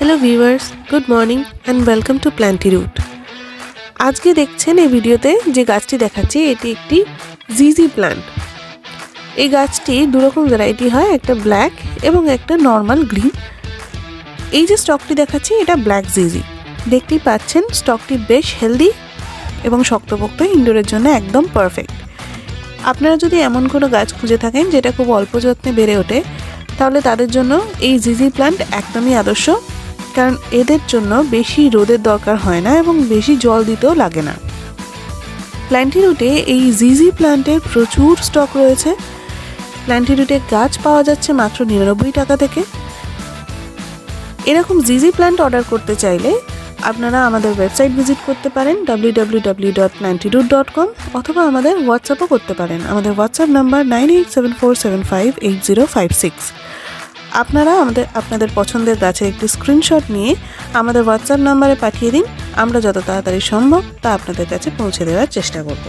Hello viewers, good morning and welcome to Planty Root. আজকে দেখছেন এই ভিডিওতে যে গাছটি দেখাচ্ছি, এটি একটি জিজি প্ল্যান্ট। এই গাছটি দুরকম ভ্যারাইটি হয়, একটা ব্ল্যাক এবং একটা নর্মাল গ্রিন। এই যে স্টকটি দেখাচ্ছি এটা ব্ল্যাক জিজি। দেখতেই পাচ্ছেন স্টকটি বেশ হেলদি এবং শক্তপোক্ত, ইনডোরের জন্য একদম পারফেক্ট। আপনারা যদি এমন কোনো গাছ খুঁজে থাকেন যেটা খুব অল্প যত্নে বেড়ে ওঠে, তাহলে তাদের জন্য এই জিজি প্ল্যান্ট একদমই আদর্শ, কারণ এদের জন্য বেশি রোদের দরকার হয় না এবং বেশি জল দিতেও লাগে না। প্ল্যান্টি রুটে এই জিজি প্ল্যান্টের প্রচুর স্টক রয়েছে। প্ল্যান্টি রুটে গাছ পাওয়া যাচ্ছে মাত্র 99 টাকা থেকে। এরকম জিজি প্ল্যান্ট অর্ডার করতে চাইলে আপনারা আমাদের ওয়েবসাইট ভিজিট করতে পারেন www.plantyroot.com, অথবা আমাদের হোয়াটসঅ্যাপও করতে পারেন। আমাদের হোয়াটসঅ্যাপ নাম্বার 9874758056। আপনারা আপনাদের পছন্দের গাছের একটি স্ক্রিনশট নিয়ে আমাদের হোয়াটসঅ্যাপ নাম্বারে পাঠিয়ে দিন। আমরা যত তাড়াতাড়ি সম্ভব তা আপনাদের কাছে পৌঁছে দেওয়ার চেষ্টা করব।